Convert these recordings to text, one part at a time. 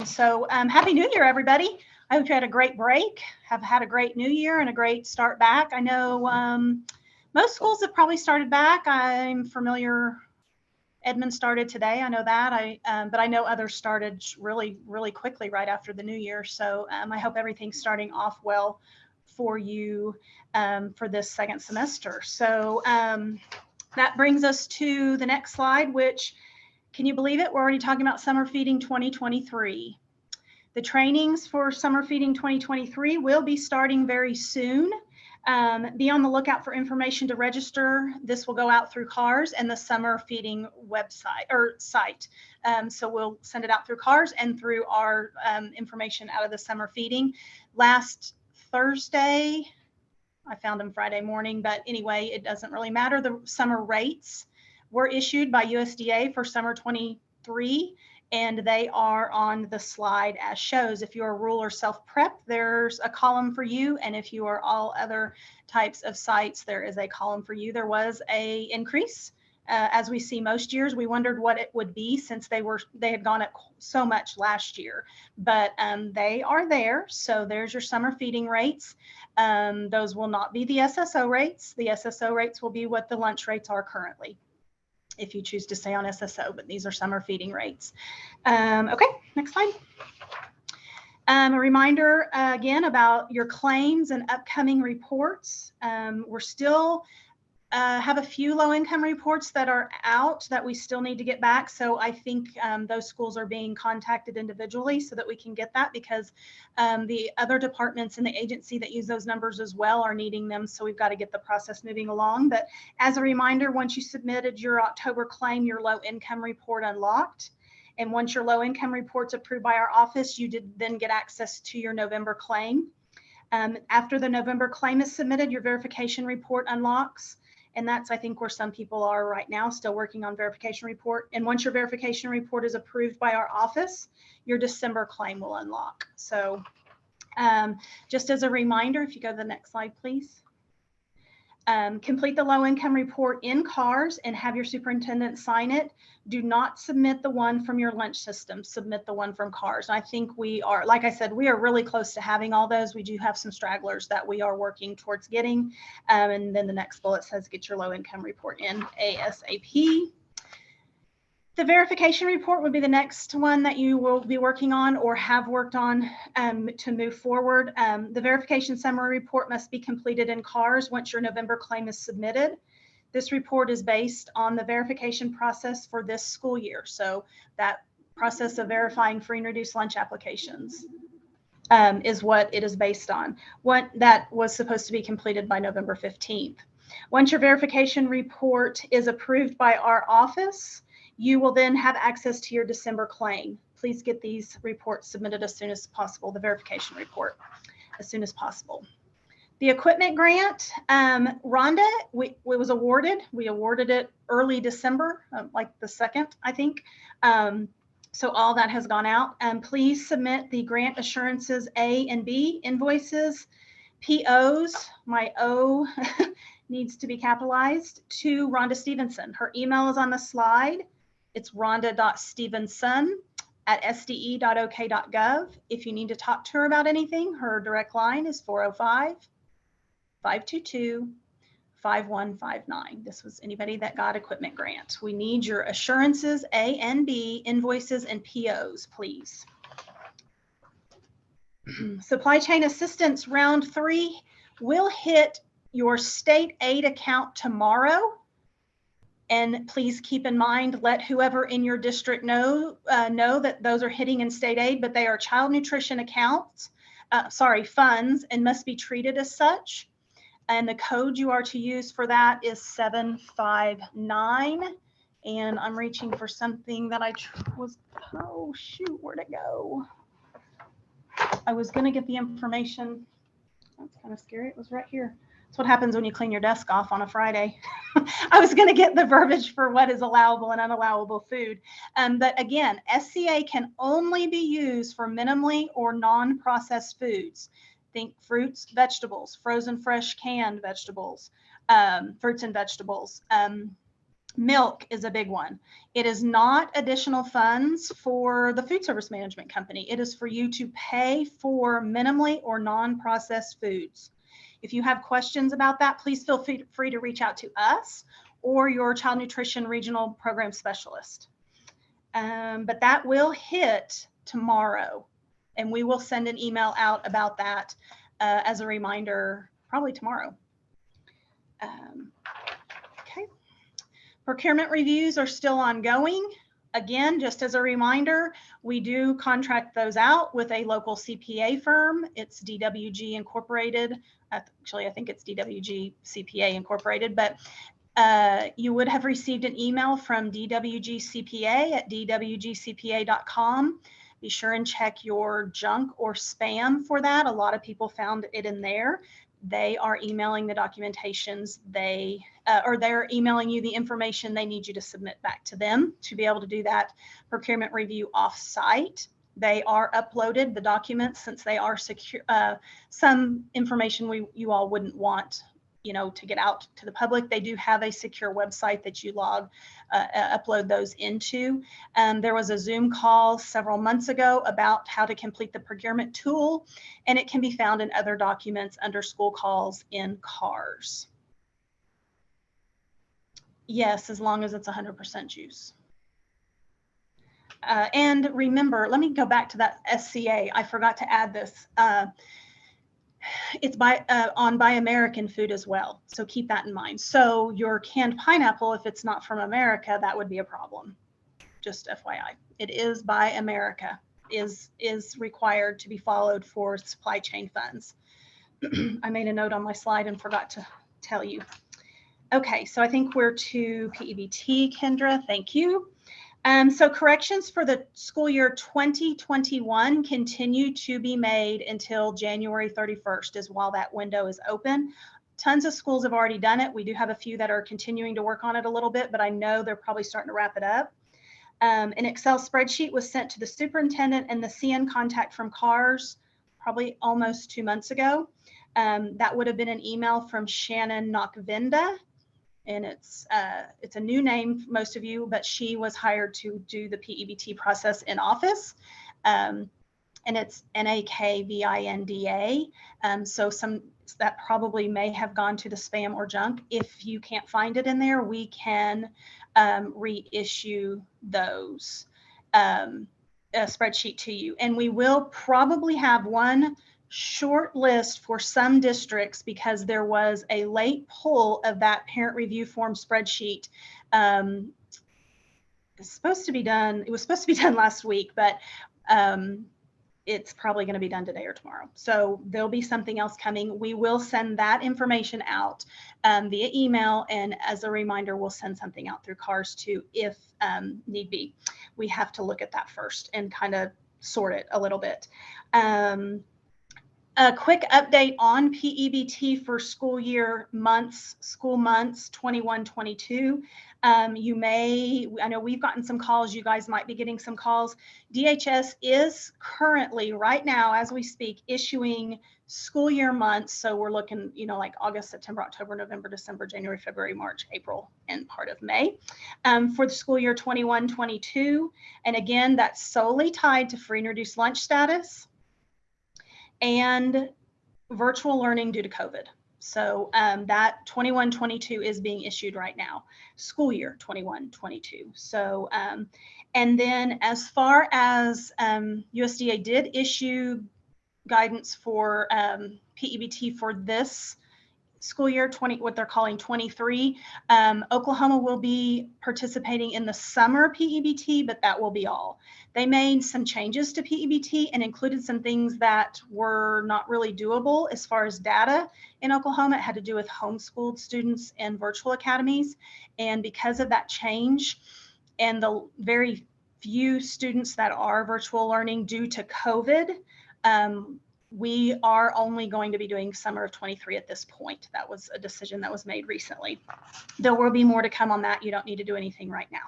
So Happy New Year, everybody. I hope you had a great break, have had a great New Year and a great start back. I know most schools have probably started back. I'm familiar, Edmond started today. I know that. But I know others started really, really quickly right after the New Year. So I hope everything's starting off well for you for this second semester. So that brings us to the next slide, which, can you believe it? We're already talking about Summer Feeding 2023. The trainings for Summer Feeding 2023 will be starting very soon. Be on the lookout for information to register. This will go out through CARS and the Summer Feeding website or site. So we'll send it out through CARS and through our information out of the Summer Feeding. Last Thursday, I found them Friday morning, but anyway, it doesn't really matter. The summer rates were issued by USDA for Summer 23. And they are on the slide as shows. If you're a rural or self-prep, there's a column for you. And if you are all other types of sites, there is a column for you. There was a increase. As we see most years, we wondered what it would be since they had gone up so much last year. But they are there. So there's your summer feeding rates. Those will not be the SSO rates. The SSO rates will be what the lunch rates are currently, if you choose to stay on SSO, but these are summer feeding rates. Okay, next slide. A reminder again about your claims and upcoming reports. We're still have a few low-income reports that are out that we still need to get back. So I think those schools are being contacted individually so that we can get that, because the other departments in the agency that use those numbers as well are needing them. So we've got to get the process moving along. But as a reminder, once you submitted your October claim, your low-income report unlocked. And once your low-income report's approved by our office, you did then get access to your November claim. After the November claim is submitted, your verification report unlocks. And that's, I think, where some people are right now, still working on verification report. And once your verification report is approved by our office, your December claim will unlock. So just as a reminder, if you go to the next slide, please. Complete the low-income report in CARS and have your superintendent sign it. Do not submit the one from your lunch system. Submit the one from CARS. And I think we are, like I said, we are really close to having all those. We do have some stragglers that we are working towards getting. And then the next bullet says get your low-income report in ASAP. The verification report would be the next one that you will be working on or have worked on to move forward. The verification summary report must be completed in CARS once your November claim is submitted. This report is based on the verification process for this school year. So that process of verifying free and reduced lunch applications is what it is based on. What that was supposed to be completed by November 15th. Once your verification report is approved by our office, you will then have access to your December claim. Please get these reports submitted as soon as possible, the verification report, as soon as possible. The equipment grant, Rhonda, it was awarded. We awarded it early December, like the 2nd, I think. So all that has gone out. Please submit the grant assurances A and B invoices, POs, my O needs to be capitalized, to Rhonda Stevenson. Her email is on the slide. It's rhonda.stevenson@sde.ok.gov. If you need to talk to her about anything, her direct line is 405-522-5159. This was anybody that got equipment grant. We need your assurances, A and B, invoices, and POs, please. Supply chain assistance round 3 will hit your state aid account tomorrow. And please keep in mind, let whoever in your district know that those are hitting in state aid, but they are child nutrition accounts, funds, and must be treated as such. And the code you are to use for that is 759. And I'm reaching for something that oh shoot, where'd it go? I was gonna get the information. That's kind of scary, it was right here. That's what happens when you clean your desk off on a Friday. I was going to get the verbiage for what is allowable and unallowable food. But again, SCA can only be used for minimally or non-processed foods. Think fruits, vegetables, frozen, fresh, canned vegetables, fruits and vegetables. Milk is a big one. It is not additional funds for the food service management company. It is for you to pay for minimally or non-processed foods. If you have questions about that, please feel free to reach out to us or your child nutrition regional program specialist. But that will hit tomorrow, and we will send an email out about that as a reminder, probably tomorrow. Okay. Procurement reviews are still ongoing. Again, just as a reminder, we do contract those out with a local CPA firm. It's DWG Incorporated. Actually, I think it's DWG CPA Incorporated, but you would have received an email from DWG CPA at dwgcpa.com. Be sure and check your junk or spam for that. A lot of people found it in there. They are emailing the documentations or they're emailing you the information they need you to submit back to them to be able to do that procurement review off-site. They are uploaded, the documents, since they are secure. Some information you all wouldn't want, to get out to the public. They do have a secure website that you upload those into. There was a Zoom call several months ago about how to complete the procurement tool, and it can be found in other documents under school calls in CARS. Yes, as long as it's 100% juice. And remember, let me go back to that SCA. I forgot to add this. It's on Buy American food as well. So keep that in mind. So your canned pineapple, if it's not from America, that would be a problem. Just FYI, it is Buy America is required to be followed for supply chain funds. I made a note on my slide and forgot to tell you. Okay, so I think we're to PEBT, Kendra. Thank you. So corrections for the school year 2021 continue to be made until January 31st is while that window is open. Tons of schools have already done it. We do have a few that are continuing to work on it a little bit, but I know they're probably starting to wrap it up. An Excel spreadsheet was sent to the superintendent and the CN contact from CARS probably almost 2 months ago. That would have been an email from Shannon Nakvinda. And it's a new name for most of you, but she was hired to do the PEBT process in office. And it's Nakvinda. So that probably may have gone to the spam or junk. If you can't find it in there, we can reissue those a spreadsheet to you. And we will probably have one short list for some districts because there was a late pull of that parent review form spreadsheet. It's supposed to be done. It was supposed to be done last week, but it's probably going to be done today or tomorrow. So there'll be something else coming. We will send that information out via email. And as a reminder, we'll send something out through CARS too, if need be. We have to look at that first and kind of sort it a little bit. A quick update on PEBT for school months 21-22. I know we've gotten some calls. You guys might be getting some calls. DHS is currently, right now, as we speak, issuing school year months. So we're looking, like August, September, October, November, December, January, February, March, April, and part of May for the school year 21-22. And again, that's solely tied to free and reduced lunch status and virtual learning due to COVID. So that 21-22 is being issued right now, school year 21-22. So, and then as far as USDA did issue guidance for PEBT for this school year, what they're calling 23, Oklahoma will be participating in the summer PEBT, but that will be all. They made some changes to PEBT and included some things that were not really doable as far as data in Oklahoma. It had to do with homeschooled students and virtual academies. And because of that change and the very few students that are virtual learning due to COVID, we are only going to be doing summer of 23 at this point. That was a decision that was made recently. There will be more to come on that. You don't need to do anything right now.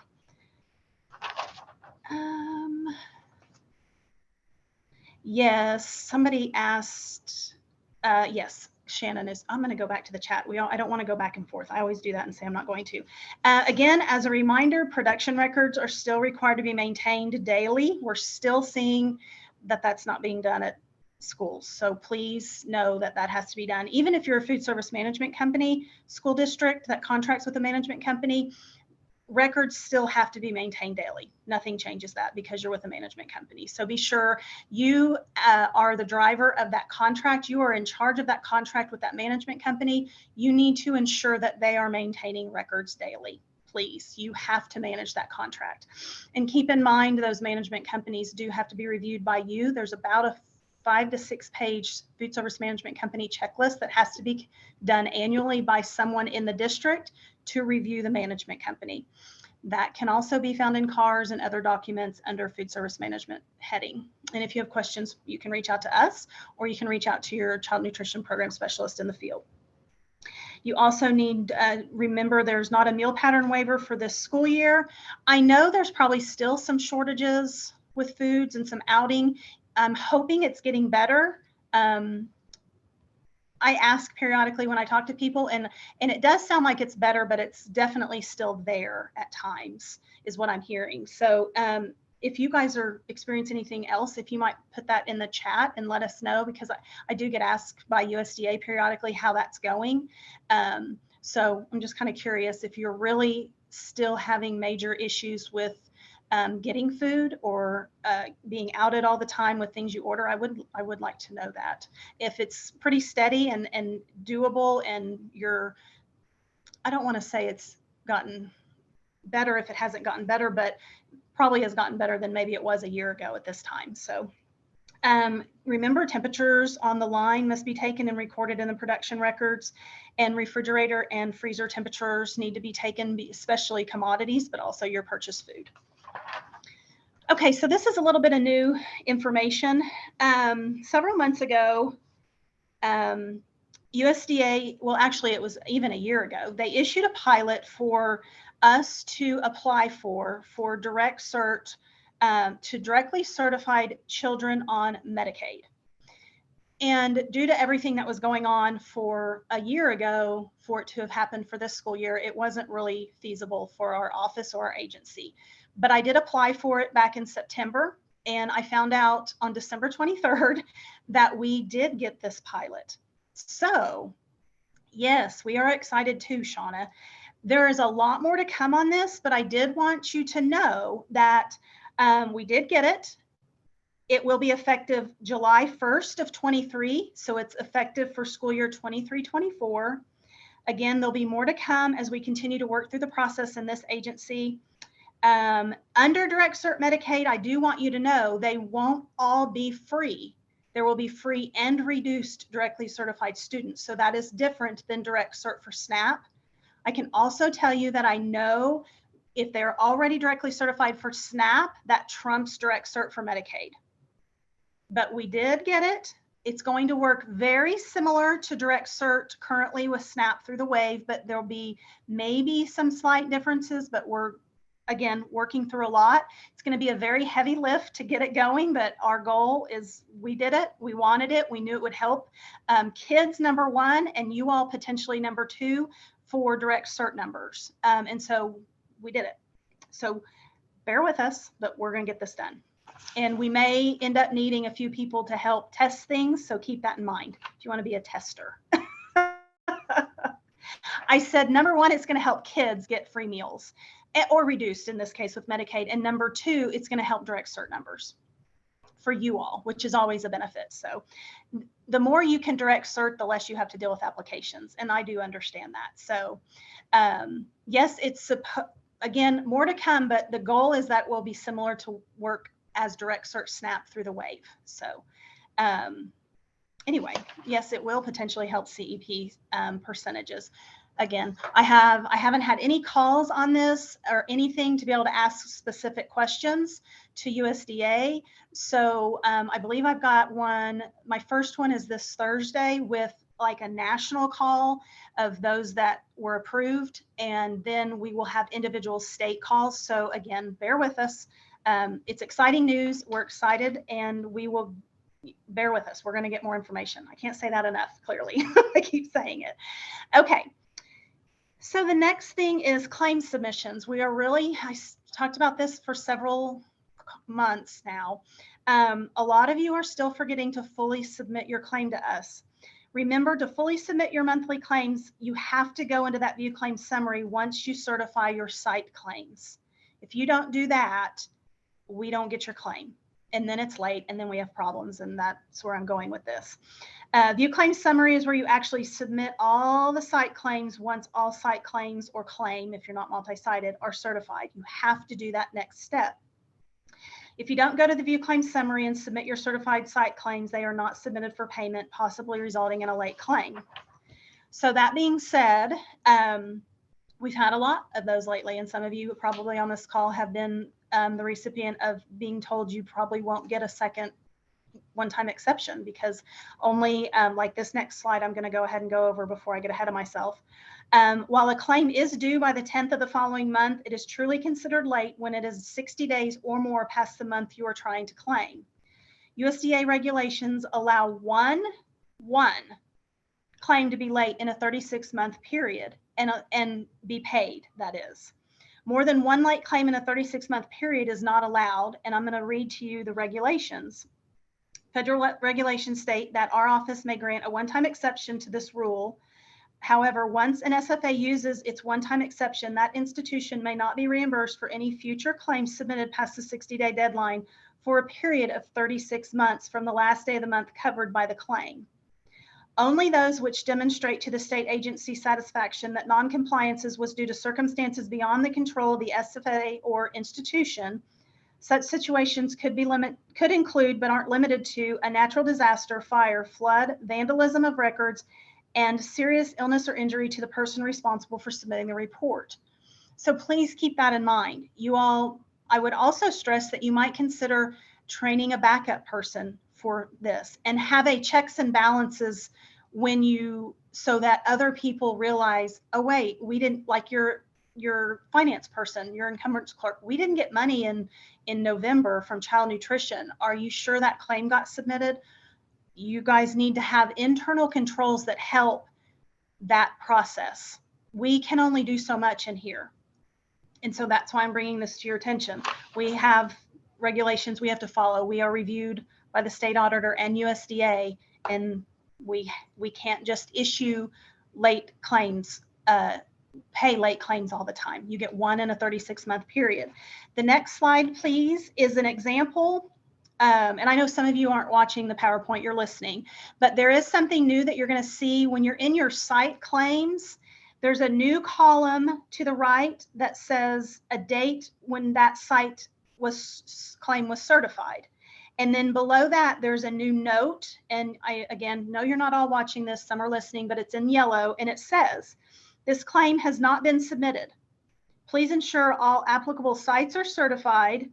Yes, somebody asked, yes, Shannon is, I'm going to go back to the chat. I don't want to go back and forth. I always do that and say I'm not going to. Again, as a reminder, production records are still required to be maintained daily. We're still seeing that that's not being done at schools. So please know that that has to be done. Even if you're a food service management company, school district that contracts with a management company, records still have to be maintained daily. Nothing changes that because you're with a management company. So be sure you are the driver of that contract. You are in charge of that contract with that management company. You need to ensure that they are maintaining records daily. Please, you have to manage that contract. And keep in mind, those management companies do have to be reviewed by you. There's about a 5 to 6 page food service management company checklist that has to be done annually by someone in the district to review the management company. That can also be found in CARS and other documents under food service management heading. And if you have questions, you can reach out to us, or you can reach out to your child nutrition program specialist in the field. You also need remember there's not a meal pattern waiver for this school year. I know there's probably still some shortages with foods and some outing. I'm hoping it's getting better. I ask periodically when I talk to people, and it does sound like it's better, but it's definitely still there at times, is what I'm hearing. So if you guys are experiencing anything else, if you might put that in the chat and let us know, because I do get asked by USDA periodically how that's going. So I'm just kind of curious if you're really still having major issues with getting food or being outed all the time with things you order. I would like to know that. If it's pretty steady and doable, and I don't want to say it's gotten better if it hasn't gotten better, but probably has gotten better than maybe it was a year ago at this time. So remember, temperatures on the line must be taken and recorded in the production records, and refrigerator and freezer temperatures need to be taken, especially commodities, but also your purchased food. Okay, so this is a little bit of new information. Several months ago, USDA, well, actually it was even a year ago, they issued a pilot for us to apply for direct cert to directly certified children on Medicaid. And due to everything that was going on for a year ago, for it to have happened for this school year, it wasn't really feasible for our office or our agency. But I did apply for it back in September, and I found out on December 23rd that we did get this pilot. So yes, we are excited too, Shauna. There is a lot more to come on this, but I did want you to know that we did get it. It will be effective July 1st of 23. So it's effective for school year 23-24. Again, there'll be more to come as we continue to work through the process in this agency. Under Direct Cert Medicaid, I do want you to know they won't all be free. There will be free and reduced directly certified students. So that is different than Direct Cert for SNAP. I can also tell you that I know if they're already directly certified for SNAP, that trumps Direct Cert for Medicaid. But we did get it. It's going to work very similar to Direct Cert currently with SNAP through the WAVE, but there'll be maybe some slight differences, but we're, again, working through a lot. It's going to be a very heavy lift to get it going, but our goal is we did it. We wanted it. We knew it would help kids, number one, and you all potentially number two for Direct Cert numbers. And so we did it. So bear with us, but we're going to get this done. And we may end up needing a few people to help test things. So keep that in mind if you want to be a tester. I said, number one, it's going to help kids get free meals, or reduced in this case with Medicaid. And number two, it's going to help Direct Cert numbers for you all, which is always a benefit. So the more you can Direct Cert, the less you have to deal with applications. And I do understand that. So yes, it's again, more to come, but the goal is that will be similar to work as Direct Cert SNAP through the WAVE. So anyway, yes, it will potentially help CEP percentages. Again, I haven't had any calls on this or anything to be able to ask specific questions to USDA. So I believe I've got one. My first one is this Thursday with like a national call of those that were approved. And then we will have individual state calls. So again, bear with us. It's exciting news. We're excited, and we will bear with us. We're going to get more information. I can't say that enough, clearly. I keep saying it. Okay. So the next thing is claim submissions. I talked about this for several months now. A lot of you are still forgetting to fully submit your claim to us. Remember, to fully submit your monthly claims, you have to go into that view claim summary once you certify your site claims. If you don't do that, we don't get your claim. And then it's late, and then we have problems, and that's where I'm going with this. View claim summary is where you actually submit all the site claims once all site claims or claim, if you're not multi-sited, are certified. You have to do that next step. If you don't go to the view claim summary and submit your certified site claims, they are not submitted for payment, possibly resulting in a late claim. So that being said, we've had a lot of those lately, and some of you probably on this call have been the recipient of being told you probably won't get a second one-time exception, because only like this next slide I'm going to go ahead and go over before I get ahead of myself. While a claim is due by the 10th of the following month, it is truly considered late when it is 60 days or more past the month you are trying to claim. USDA regulations allow one claim to be late in a 36-month period and be paid, that is. More than one late claim in a 36-month period is not allowed, and I'm going to read to you the regulations. Federal regulations state that our office may grant a one-time exception to this rule. However, once an SFA uses its one-time exception, that institution may not be reimbursed for any future claims submitted past the 60-day deadline for a period of 36 months from the last day of the month covered by the claim. Only those which demonstrate to the state agency satisfaction that non-compliances was due to circumstances beyond the control of the SFA or institution. Such situations could include, but aren't limited to, a natural disaster, fire, flood, vandalism of records, and serious illness or injury to the person responsible for submitting the report. So please keep that in mind. I would also stress that you might consider training a backup person for this and have a checks and balances so that other people realize, oh wait, we didn't, like your finance person, your encumbrance clerk, we didn't get money in November from child nutrition. Are you sure that claim got submitted? You guys need to have internal controls that help that process. We can only do so much in here. And so that's why I'm bringing this to your attention. We have regulations we have to follow. We are reviewed by the state auditor and USDA, and we can't just issue late claims, pay late claims all the time. You get one in a 36-month period. The next slide, please, is an example. And I know some of you aren't watching the PowerPoint, you're listening, but there is something new that you're going to see when you're in your site claims. There's a new column to the right that says a date when that site claim was certified. And then below that, there's a new note. And I, again, know you're not all watching this, some are listening, but it's in yellow. And it says, this claim has not been submitted. Please ensure all applicable sites are certified.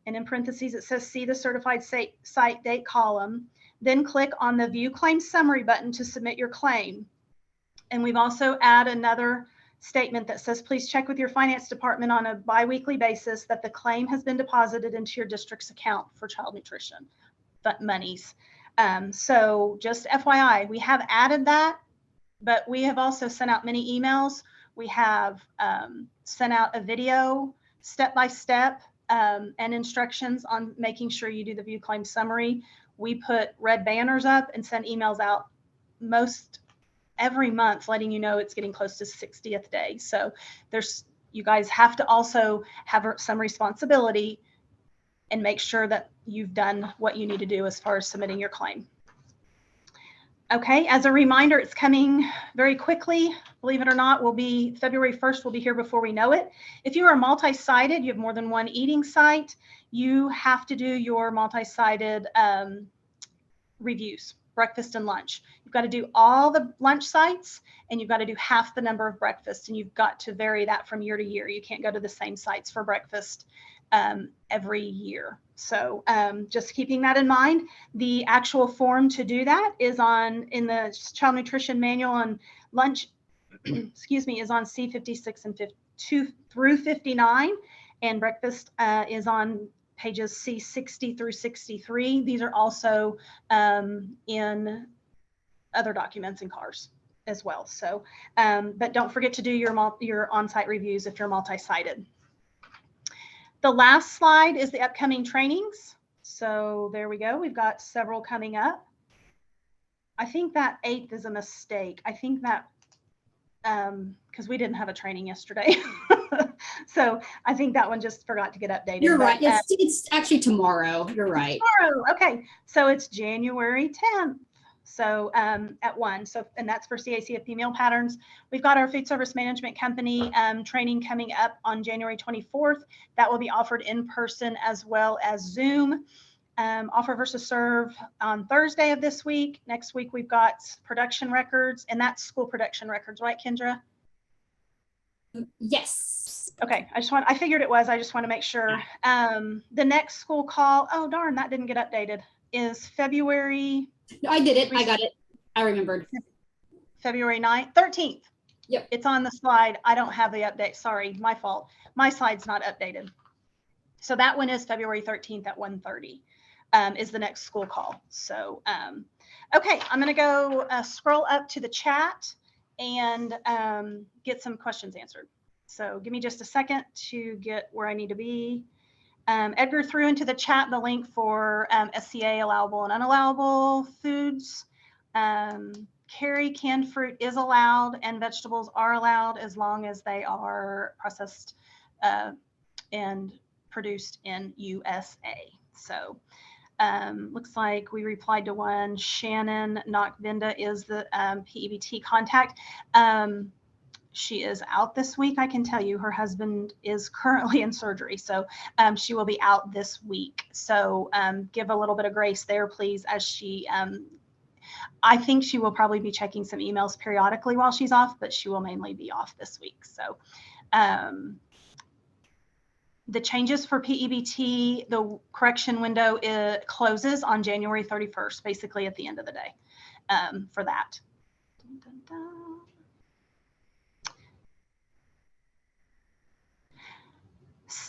And in parentheses, it says, see the certified site date column. Then click on the View Claim Summary button to submit your claim. And we've also added another statement that says, please check with your finance department on a biweekly basis that the claim has been deposited into your district's account for child nutrition monies. So just FYI, we have added that, but we have also sent out many emails. We have sent out a video step-by-step and instructions on making sure you do the view claim summary. We put red banners up and send emails out every month, letting you know it's getting close to 60th day. So you guys have to also have some responsibility and make sure that you've done what you need to do as far as submitting your claim. Okay, as a reminder, it's coming very quickly. Believe it or not, February 1st, we'll be here before we know it. If you are multi-sited, you have more than one eating site, you have to do your multi-sited reviews, breakfast and lunch. You've got to do all the lunch sites, and you've got to do half the number of breakfasts, and you've got to vary that from year to year. You can't go to the same sites for breakfast every year. So just keeping that in mind. The actual form to do that is in the child nutrition manual, and lunch, excuse me, is on C56 and 2 through 59, and breakfast is on pages C60 through 63. These are also in other documents in CARS as well. So, but don't forget to do your on-site reviews if you're multi-sited. The last slide is the upcoming trainings. So there we go. We've got several coming up. I think that 8th is a mistake. I think that because we didn't have a training yesterday. So I think that one just forgot to get updated. You're right. It's actually tomorrow. You're right. Tomorrow. Okay. So it's January 10th. So at 1. So, and that's for CACFP meal patterns. We've got our food service management company training coming up on January 24th. That will be offered in person as well as Zoom. Offer versus serve on Thursday of this week. Next week, we've got production records, and that's school production records, right, Kendra? Yes. Okay. I figured it was. I just want to make sure. The next school call, oh, darn, that didn't get updated, is February. No, I did it. I got it. I remembered. February 9th, 13th. Yep. It's on the slide. I don't have the update. Sorry, my fault. My slide's not updated. So that one is February 13th at 1:30 is the next school call. So, okay, I'm going to go scroll up to the chat and get some questions answered. So give me just a second to get where I need to be. Edgar threw into the chat the link for SCA allowable and unallowable foods. Carry canned fruit is allowed and vegetables are allowed as long as they are processed and produced in USA. So looks like we replied to one. Shannon Knockvinda is the PEBT contact. She is out this week. I can tell you her husband is currently in surgery. So she will be out this week. So give a little bit of grace there, please, as she, I think she will probably be checking some emails periodically while she's off, but she will mainly be off this week. So the changes for PEBT, the correction window closes on January 31st, basically at the end of the day for that. Dun, dun, dun.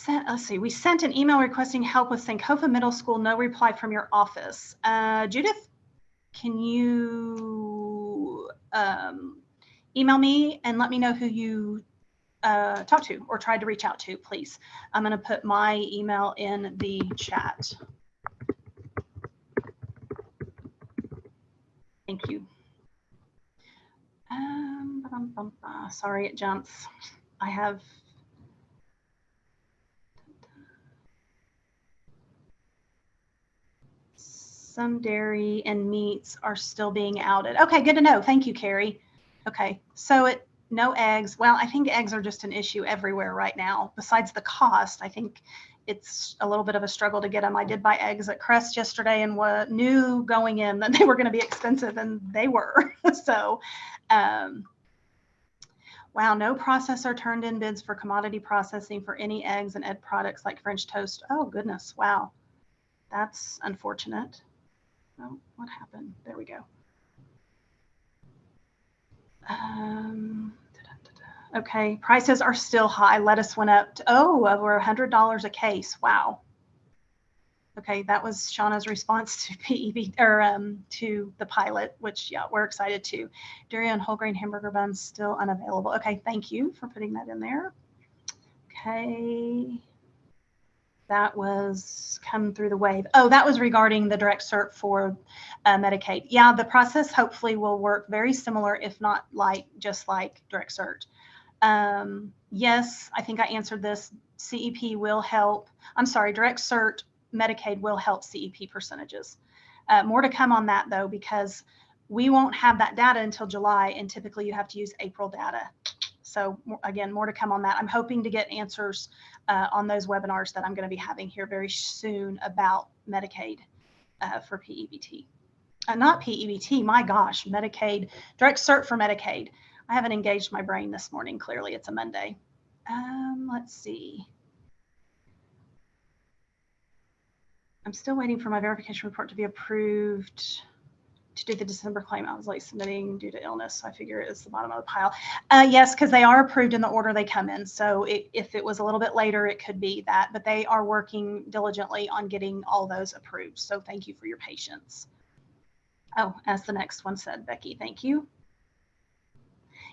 Let's see, we sent an email requesting help with Sankofa Middle School, no reply from your office. Judith, can you email me and let me know who you talked to or tried to reach out to, please? I'm going to put my email in the chat. Thank you. Sorry, it jumps. I have some dairy and meats are still being outed. Okay, good to know. Thank you, Carrie. Okay, so no eggs. Well, I think eggs are just an issue everywhere right now. Besides the cost, I think it's a little bit of a struggle to get them. I did buy eggs at Crest yesterday and knew going in that they were going to be expensive, and they were. So, wow, no processor turned in bids for commodity processing for any eggs and egg products like French toast. Oh, goodness. Wow. That's unfortunate. Oh, what happened? There we go. Okay, prices are still high. Lettuce went up to, over $100 a case. Wow. Okay, that was Shauna's response to PEB or to the pilot, which yeah, we're excited to. Dairy and whole grain hamburger buns still unavailable. Okay, thank you for putting that in there. Okay. That was come through the wave. Oh, that was regarding the direct cert for Medicaid. Yeah, the process hopefully will work very similar, if not just like direct cert. Yes, I think I answered this. CEP will help. I'm sorry, direct cert Medicaid will help CEP percentages. More to come on that though, because we won't have that data until July, and typically you have to use April data. So again, more to come on that. I'm hoping to get answers on those webinars that I'm going to be having here very soon about Medicaid for PEBT. Not PEBT, my gosh, Medicaid, direct cert for Medicaid. I haven't engaged my brain this morning. Clearly it's a Monday. Let's see. I'm still waiting for my verification report to be approved. to do the December claim. I was late submitting due to illness, so I figure it's the bottom of the pile. Yes, because they are approved in the order they come in. So if it was a little bit later, it could be that, but they are working diligently on getting all those approved. So thank you for your patience. Oh, as the next one said, Becky, thank you.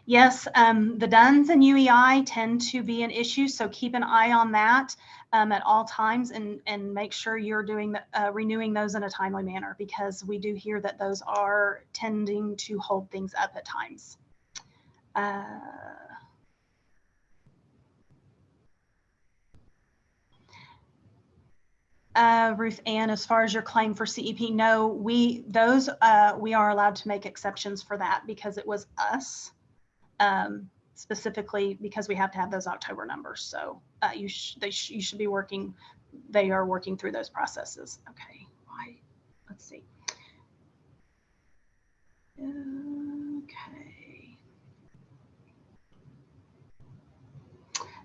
Yes, the DUNS and UEI tend to be an issue, so keep an eye on that at all times, and make sure you're doing renewing those in a timely manner, because we do hear that those are tending to hold things up at times. Ruth Ann, as far as your claim for CEP, no, we are allowed to make exceptions for that because it was us. Specifically because we have to have those October numbers. So you should be working, they are working through those processes. Okay, let's see. Okay.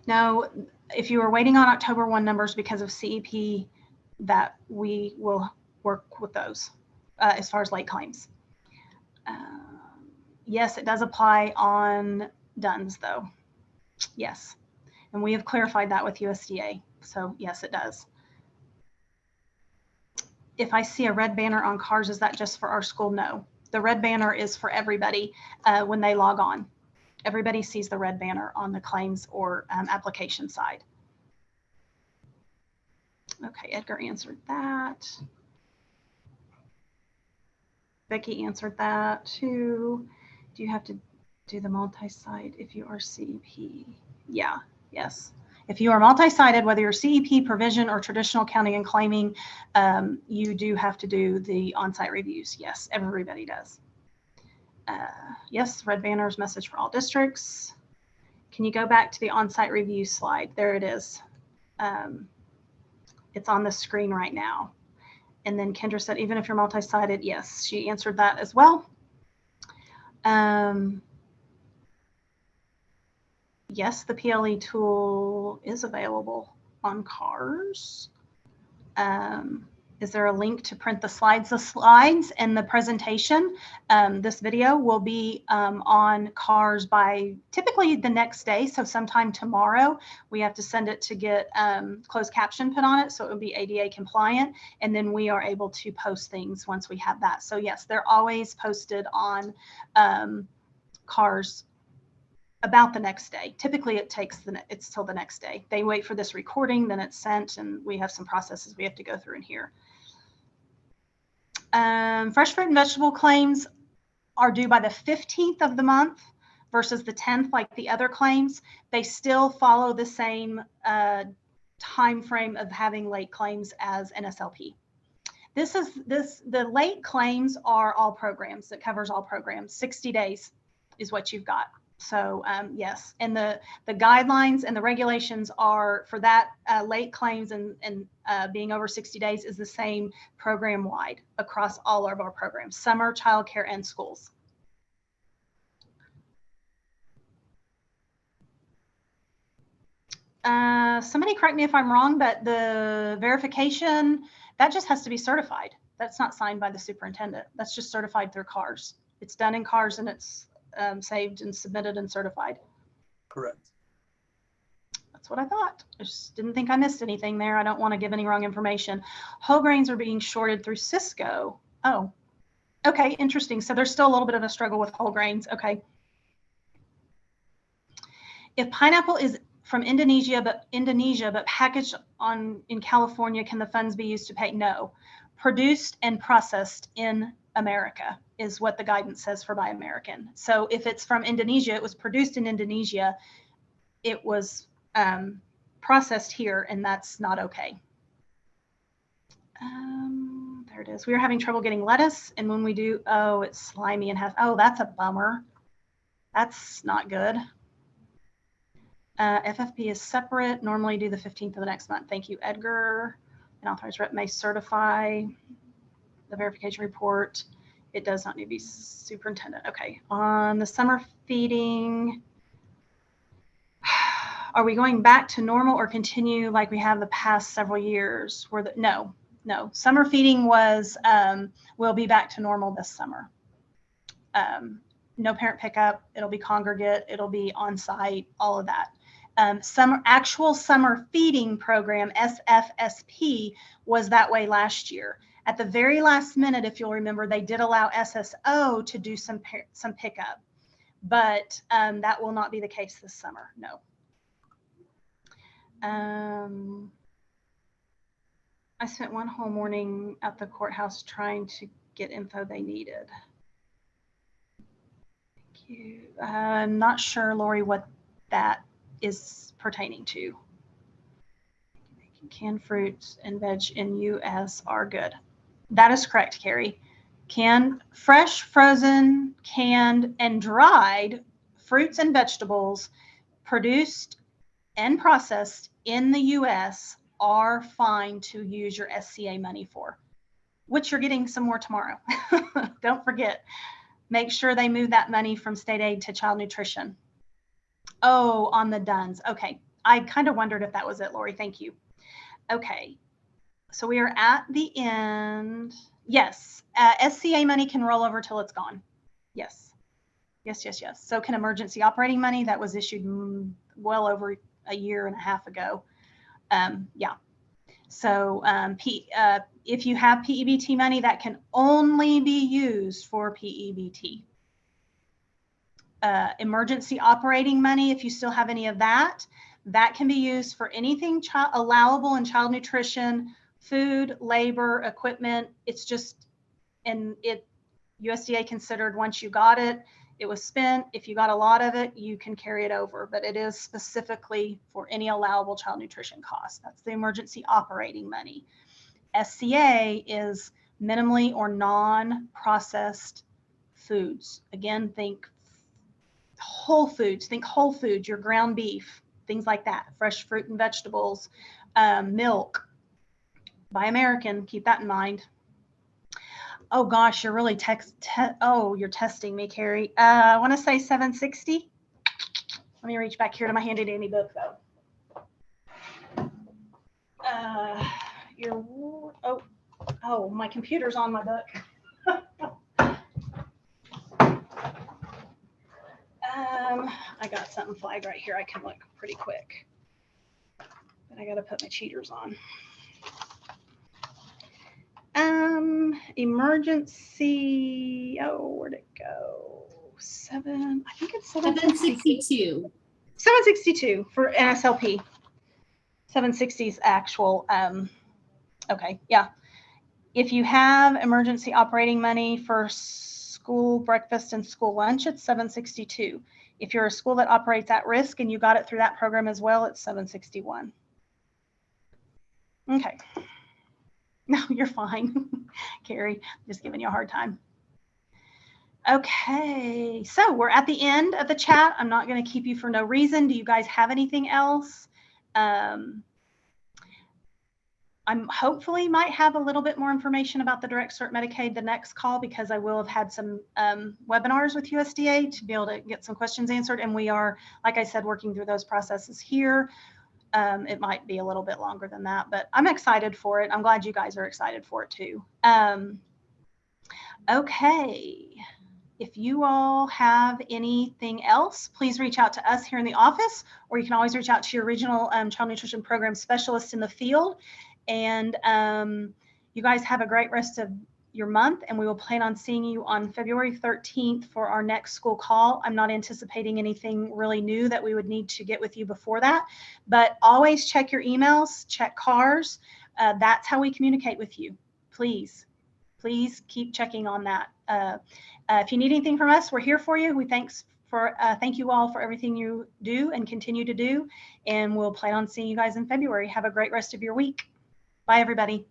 Now, if you are waiting on October 1 numbers because of CEP, that we will work with those as far as late claims. Yes, it does apply on DUNS though. Yes. And we have clarified that with USDA. So yes, it does. If I see a red banner on cars, is that just for our school? No. The red banner is for everybody when they log on. Everybody sees the red banner on the claims or application side. Okay, Edgar answered that. Becky answered that too. Do you have to do the multi-site if you are CEP? Yeah, yes. If you are multi-sited, whether you're CEP, provision, or traditional counting and claiming, you do have to do the on-site reviews. Yes, everybody does. Yes, red banners, message for all districts. Can you go back to the on-site review slide? There it is. It's on the screen right now. And then Kendra said, even if you're multi-sited, yes, she answered that as well. Yes, the PLE tool is available on cars. Is there a link to print the slides? The slides and the presentation, this video will be on cars by typically the next day. So sometime tomorrow, we have to send it to get closed caption put on it. So it will be ADA compliant. And then we are able to post things once we have that. So yes, they're always posted on cars about the next day. Typically it's till the next day. They wait for this recording, then it's sent, and we have some processes we have to go through in here. Fresh fruit and vegetable claims are due by the 15th of the month versus the 10th like the other claims. They still follow the same time frame of having late claims as NSLP. The late claims are all programs. It covers all programs. 60 days is what you've got. So yes, and the guidelines and the regulations are for that late claims and being over 60 days is the same program wide across all of our programs, summer, childcare, and schools. Somebody correct me if I'm wrong, but the verification, that just has to be certified. That's not signed by the superintendent. That's just certified through CARS. It's done in CARS and it's saved and submitted and certified. Correct. That's what I thought. I just didn't think I missed anything there. I don't want to give any wrong information. Whole grains are being shorted through Cisco. Oh, okay, interesting. So there's still a little bit of a struggle with whole grains. Okay. If pineapple is from Indonesia, but packaged in California, can the funds be used to pay? No. Produced and processed in America is what the guidance says for Buy American. So if it's from Indonesia, it was produced in Indonesia, it was processed here, and that's not okay. There it is. We are having trouble getting lettuce, and when we do, oh, it's slimy and has, oh, that's a bummer. That's not good. FFP is separate. Normally do the 15th of the next month. Thank you, Edgar. An authorized rep may certify the verification report. It does not need to be superintendent. Okay, on the summer feeding, are we going back to normal or continue like we have the past several years? No, No, summer feeding was, will be back to normal this summer. No parent pickup. It'll be congregate. It'll be on site, all of that. Actual summer feeding program, SFSP, was that way last year. At the very last minute, if you'll remember, they did allow SSO to do some pickup, but that will not be the case this summer. No. I spent one whole morning at the courthouse trying to get info they needed. Thank you. I'm not sure, Lori, what that is pertaining to. Canned fruits and veg in US are good. That is correct, Carrie. Canned, fresh, frozen, canned, and dried fruits and vegetables produced and processed in the US are fine to use your SCA money for, which you're getting some more tomorrow. Don't forget, make sure they move that money from state aid to child nutrition. Oh, on the DUNS. Okay. I kind of wondered if that was it, Lori. Thank you. Okay. So we are at the end. Yes. SCA money can roll over till it's gone. Yes. Yes, yes, yes. So can emergency operating money that was issued well over a year and a half ago. Yeah. So if you have PEBT money, that can only be used for PEBT. Emergency operating money, if you still have any of that, that can be used for anything allowable in child nutrition, food, labor, equipment. It's just, and USDA considered once you got it, it was spent. If you got a lot of it, you can carry it over, but it is specifically for any allowable child nutrition costs. That's the emergency operating money. SCA is minimally or non-processed foods. Again, think whole foods, your ground beef, things like that, fresh fruit and vegetables, milk, Buy American, keep that in mind. Oh gosh, you're really you're testing me, Carrie. I want to say 760. Let me reach back here to my handy dandy book though. My computer's on my book. I got something flagged right here. I can look pretty quick, but I got to put my cheaters on. Emergency. Oh, where'd it go? I think it's 762. 762 for NSLP. 760 is actual. Okay, yeah. If you have emergency operating money for school breakfast and school lunch, it's 762. If you're a school that operates at risk and you got it through that program as well, it's 761. Okay. No, you're fine, Carrie. Just giving you a hard time. Okay, so we're at the end of the chat. I'm not going to keep you for no reason. Do you guys have anything else? I'm hopefully might have a little bit more information about the Direct Cert Medicaid the next call, because I will have had some webinars with USDA to be able to get some questions answered. And we are, like I said, working through those processes here. It might be a little bit longer than that, but I'm excited for it. I'm glad you guys are excited for it too. Okay. If you all have anything else, please reach out to us here in the office, or you can always reach out to your regional child nutrition program specialist in the field. And you guys have a great rest of your month, and we will plan on seeing you on February 13th for our next school call. I'm not anticipating anything really new that we would need to get with you before that, but always check your emails, check CARS. That's how we communicate with you. Please keep checking on that. If you need anything from us, we're here for you. Thank you all for everything you do and continue to do, and we'll plan on seeing you guys in February. Have a great rest of your week. Bye, everybody.